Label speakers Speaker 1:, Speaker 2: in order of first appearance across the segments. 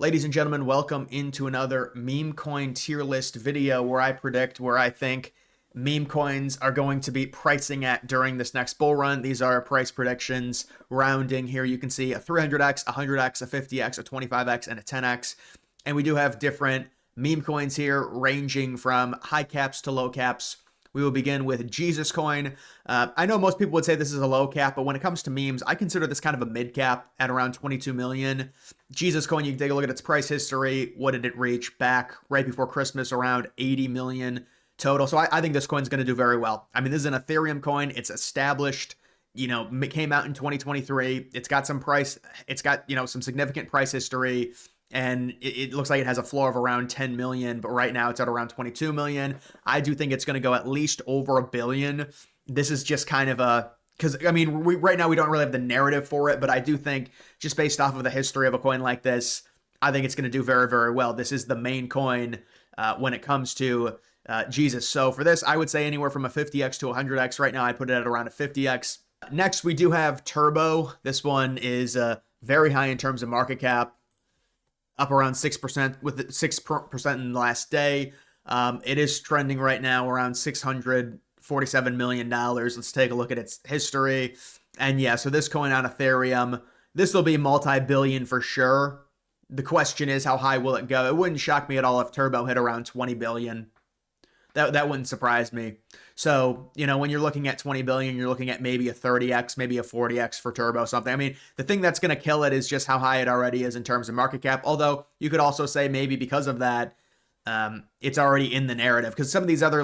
Speaker 1: Ladies and gentlemen, welcome into another Memecoin tier list video where I predict where I think meme coins are going to be pricing at during this next bull run. These are price predictions rounding here. You can see a 300x, a 100x, a 50x, a 25x, and a 10x. And we do have different meme coins here ranging from high caps to low caps. We will begin with Jesus coin. I know most people would say this is a low cap, but when it comes to memes, I consider this kind of a mid cap at around 22 million. Jesus coin, you can take a look at its price history. What did it reach back right before Christmas? Around 80 million total. So I think this coin's going to do very well. I mean, this is an Ethereum coin. It's established, it came out in 2023. It's got some price. It's got, some significant price history. And it looks like it has a floor of around 10 million, but right now it's at around 22 million. I do think it's going to go at least over a billion. This is just kind of because I mean, right now we don't really have the narrative for it, but I do think just based off of the history of a coin like this, I think it's going to do very, very well. This is the main coin when it comes to Jesus. So for this, I would say anywhere from a 50x to a 100x. Right now, I put it at around a 50x. Next, we do have Turbo. This one is very high in terms of market cap. Up around 6% with 6% in the last day. It is trending right now around $647 million. Let's take a look at its history. And yeah, so this coin on Ethereum, this will be multi-billion for sure. The question is, how high will it go? It wouldn't shock me at all if Turbo hit around 20 billion. That wouldn't surprise me. So, when you're looking at 20 billion, you're looking at maybe a 30x, maybe a 40x for Turbo, something. I mean, the thing that's going to kill it is just how high it already is in terms of market cap. Although you could also say maybe because of that, it's already in the narrative. Because some of these other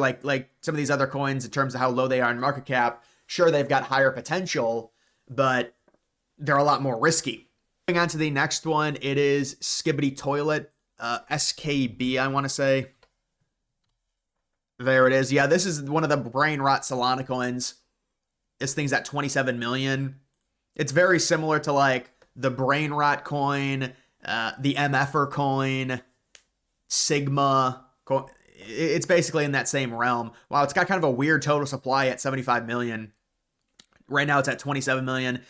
Speaker 1: some of these other coins, in terms of how low they are in market cap, sure, they've got higher potential, but they're a lot more risky. Moving on to the next one, it is Skibbity Toilet, SKB, I want to say. There it is. Yeah, this is one of the brain rot Solana coins. This thing's at 27 million. It's very similar to like the brain rot coin, the MFer coin, Sigma coin. It's basically in that same realm. Wow, it's got kind of a weird total supply at 75 million. Right now it's at 27 million.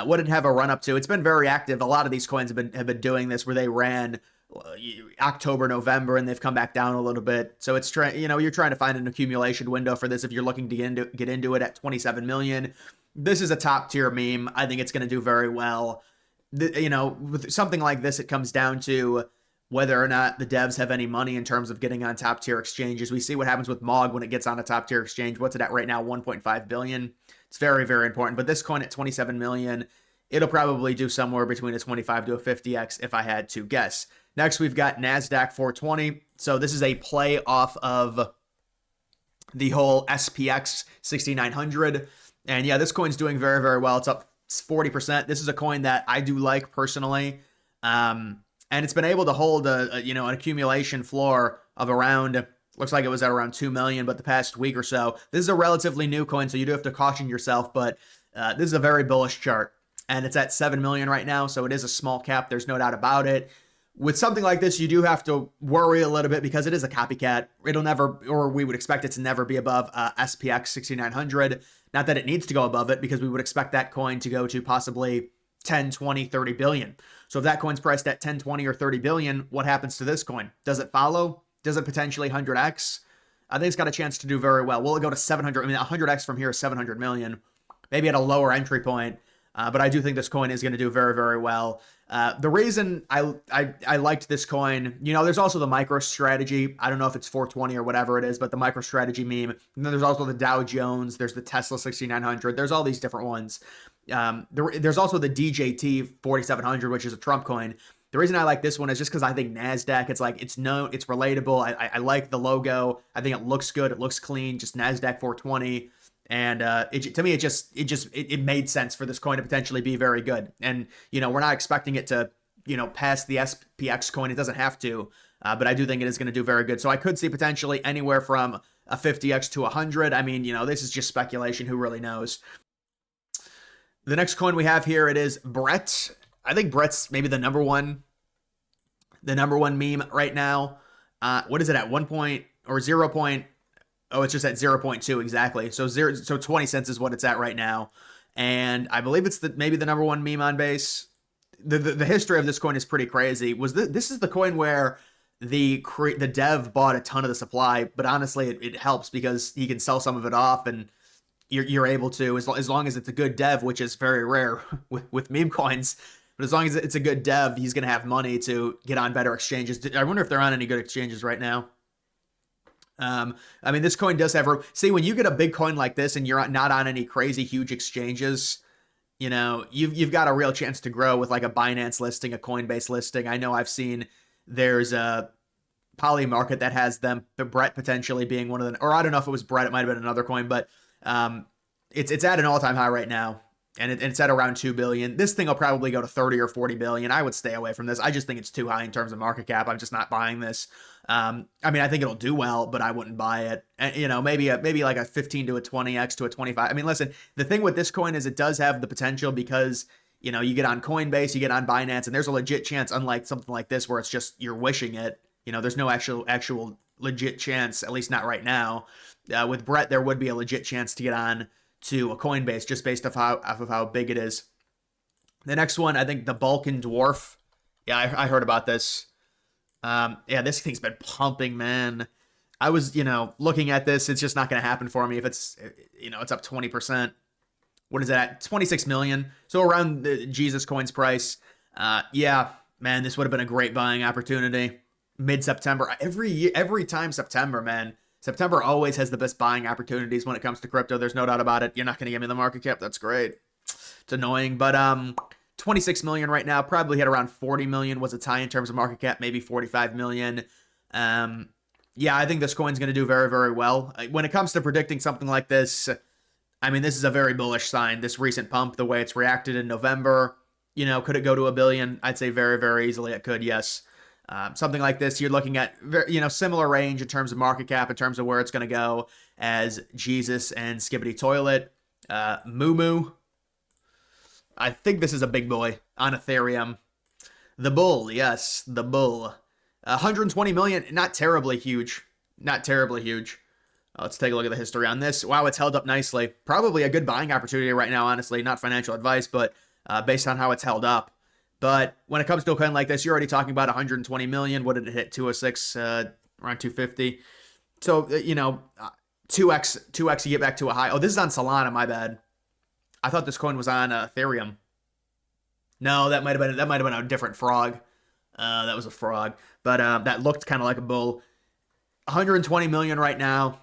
Speaker 1: What did it have a run up to? It's been very active. A lot of these coins have been doing this where they ran October, November, and they've come back down a little bit. So it's you're trying to find an accumulation window for this if you're looking to get into it at 27 million. This is a top tier meme. I think it's going to do very well. With something like this, it comes down to whether or not the devs have any money in terms of getting on top tier exchanges. We see what happens with MOG when it gets on a top tier exchange. What's it at right now? 1.5 billion. It's very, very important. But this coin at 27 million, it'll probably do somewhere between a 25 to a 50x if I had to guess. Next, we've got NASDAQ 420. So this is a play off of the whole SPX 6900. And yeah, this coin's doing very, very well. It's up 40%. This is a coin that I do like personally. And it's been able to hold an accumulation floor of around, looks like it was at around 2 million, but the past week or so. This is a relatively new coin, so you do have to caution yourself, but this is a very bullish chart. And it's at 7 million right now, so it is a small cap. There's no doubt about it. With something like this, you do have to worry a little bit because it is a copycat. It'll never, or we would expect it to never be above SPX 6900. Not that it needs to go above it, because we would expect that coin to go to possibly 10, 20, 30 billion. So if that coin's priced at 10, 20, or 30 billion, what happens to this coin? Does it follow? Does it potentially 100x? I think it's got a chance to do very well. Will it go to 700? I mean, 100x from here is 700 million, maybe at a lower entry point. But I do think this coin is going to do very, very well. The reason I liked this coin, there's also the MicroStrategy. I don't know if it's 420 or whatever it is, but the MicroStrategy meme. And then there's also the Dow Jones. There's the Tesla 6900. There's all these different ones. There's also the DJT 4700, which is a Trump coin. The reason I like this one is just because I think NASDAQ, it's known, it's relatable. I like the logo. I think it looks good. It looks clean. Just NASDAQ 420. And to me, it made sense for this coin to potentially be very good. And, we're not expecting it to, pass the SPX coin. It doesn't have to, but I do think it is going to do very good. So I could see potentially anywhere from a 50x to 100. I mean, this is just speculation. Who really knows? The next coin we have here, it is Brett. I think Brett's maybe the number one meme right now. What is it at 1 point or 0 point? Oh, it's just at 0.2 exactly. So 20 cents is what it's at right now. And I believe it's maybe the number one meme on base. the history of this coin is pretty crazy. This is the coin where the dev bought a ton of the supply, but honestly, it helps because he can sell some of it off, and you're able to, as long as it's a good dev, which is very rare with meme coins. But as long as it's a good dev, he's gonna have money to get on better exchanges. I wonder if they're on any good exchanges right now. I mean, this coin does have room. See, when you get a big coin like this and you're not on any crazy huge exchanges, you've got a real chance to grow with like a Binance listing, a Coinbase listing. I know I've seen there's a Poly Market that has them, Brett potentially being one of the, or I don't know if it was Brett, it might have been another coin, but it's at an all-time high right now, and it's at around 2 billion. This thing will probably go to 30 or 40 billion. I would stay away from this. I just think it's too high in terms of market cap. I'm just not buying this. I mean, I think it'll do well, but I wouldn't buy it. And, maybe like a 15 to a 20x to a 25. I mean, listen, the thing with this coin is it does have the potential because, you get on Coinbase, you get on Binance, and there's a legit chance, unlike something like this where it's just you're wishing it. There's no actual legit chance, at least not right now. With Brett, there would be a legit chance to get on to a Coinbase just based off of how big it is. The next one, I think the Balkan Dwarf. Yeah, I heard about this. Yeah, this thing's been pumping, man. I was, looking at this. It's just not going to happen for me if it's, it's up 20%. What is that? 26 million. So around the Jesus coin's price. Yeah, man, this would have been a great buying opportunity. Mid-September. Every time September, man. September always has the best buying opportunities when it comes to crypto. There's no doubt about it. You're not going to give me the market cap. That's great. It's annoying, but 26 million right now. Probably hit around 40 million was its high in terms of market cap. Maybe 45 million. Yeah, I think this coin's going to do very, very well. When it comes to predicting something like this, I mean, this is a very bullish sign. This recent pump, the way it's reacted in November, could it go to 1 billion? I'd say very, very easily it could, yes. Something like this, you're looking at, similar range in terms of market cap, in terms of where it's going to go as Jesus and Skibbity Toilet. Mumu. I think this is a big boy on Ethereum. The Bull, yes, the Bull. 120 million, not terribly huge. Not terribly huge. Let's take a look at the history on this. Wow, it's held up nicely. Probably a good buying opportunity right now, honestly. Not financial advice, but based on how it's held up. But when it comes to a coin like this, you're already talking about 120 million. What did it hit? 206, around 250. So, 2x you get back to a high. Oh, this is on Solana, my bad. I thought this coin was on Ethereum. No, that might have been a different frog. That was a frog. But that looked kind of like a bull. 120 million right now.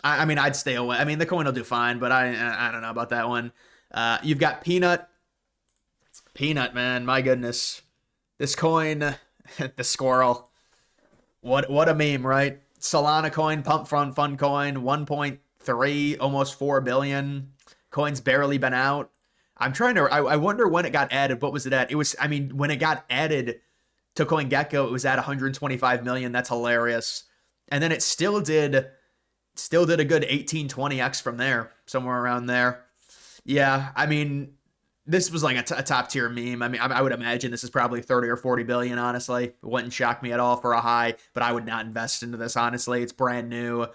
Speaker 1: I mean, I'd stay away. I mean, the coin will do fine, but I don't know about that one. You've got Peanut. Peanut, man, my goodness. This coin, the squirrel. What a meme, right? Solana coin, pump fund coin, 1.3, almost 4 billion. Coin's barely been out. I wonder when it got added. What was it at? When it got added to CoinGecko, it was at 125 million. That's hilarious. And then it still did a good 18-20x from there, somewhere around there. Yeah, I mean, this was like a top tier meme. I mean, I would imagine this is probably 30 or 40 billion, honestly. It wouldn't shock me at all for a high, but I would not invest into this, honestly. It's brand new.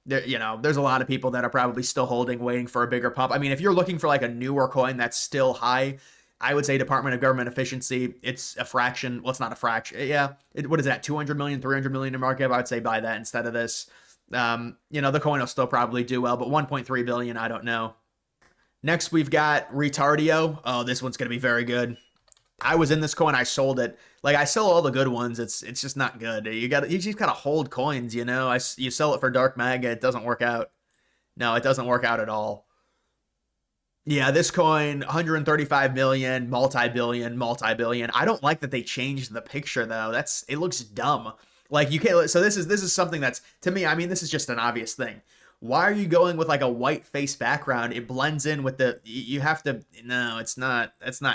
Speaker 1: There's a lot of people that are probably still holding, waiting for a bigger pump. I mean, if you're looking for like a newer coin that's still high, I would say Department of Government Efficiency. It's a fraction. Well, it's not a fraction. Yeah. What is that? 200 million, 300 million in market cap? I would say buy that instead of this. The coin will still probably do well, but 1.3 billion, I don't know. Next, we've got Retardio. Oh, this one's going to be very good. I was in this coin. I sold it. Like, I sell all the good ones. It's just not good. You just got to hold coins, You sell it for dark mega. It doesn't work out. No, it doesn't work out at all. Yeah, this coin, 135 million, multi-billion. I don't like that they changed the picture, though. It looks dumb. Like, you can't. So this is something that's, to me, I mean, this is just an obvious thing. Why are you going with like a white face background? It blends in with you have to, no, it's not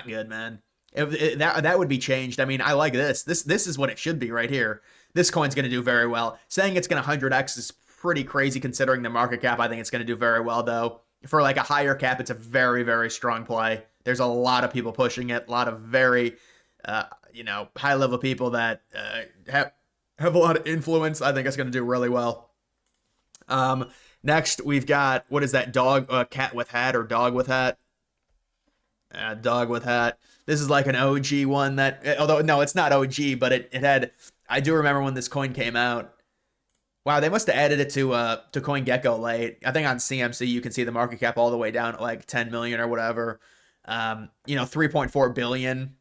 Speaker 1: good, man. That would be changed. I mean, I like this. This is what it should be right here. This coin's going to do very well. Saying it's going to 100x is pretty crazy considering the market cap. I think it's going to do very well, though. For like a higher cap, it's a very, very strong play. There's a lot of people pushing it. A lot of very, high level people that have a lot of influence. I think it's going to do really well. Next, we've got, what is that, cat with hat or dog with hat? Dog with hat. This is like an OG one that, although no, it's not OG, but it had. I do remember when this coin came out. Wow, they must have added it to CoinGecko late. I think on CMC you can see the market cap all the way down at like 10 million or whatever. 3.4 billion.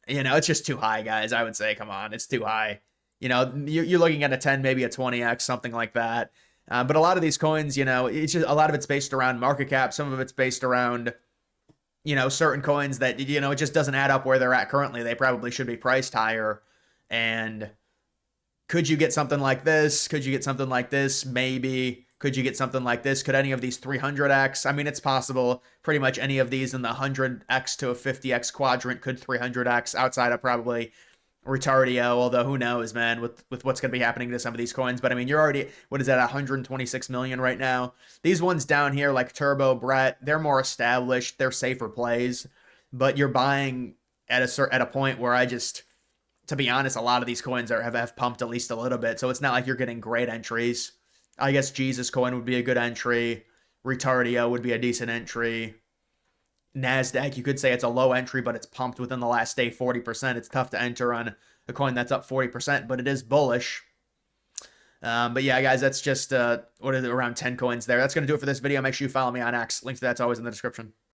Speaker 1: It's just too high, guys. I would say, come on, it's too high. You're looking at a 10, maybe a 20x, something like that. But a lot of these coins, it's just a lot of it's based around market cap. Some of it's based around, certain coins that, it just doesn't add up where they're at currently. They probably should be priced higher. And could you get something like this? Could you get something like this? Maybe. Could you get something like this? Could any of these 300x? I mean, it's possible. Pretty much any of these in the 100x to a 50x quadrant could 300x outside of probably Retardio, although who knows, man, with what's going to be happening to some of these coins. But I mean, you're already, what is that, 126 million right now? These ones down here, like Turbo, Brett, they're more established. They're safer plays. But you're buying at a point where to be honest, a lot of these coins have pumped at least a little bit. So it's not like you're getting great entries. I guess Jesus coin would be a good entry. Retardio would be a decent entry. NASDAQ, you could say it's a low entry, but it's pumped within the last day 40%. It's tough to enter on a coin that's up 40%, but it is bullish. But yeah, guys, that's just, around 10 coins there. That's going to do it for this video. Make sure you follow me on X. Link to that's always in the description.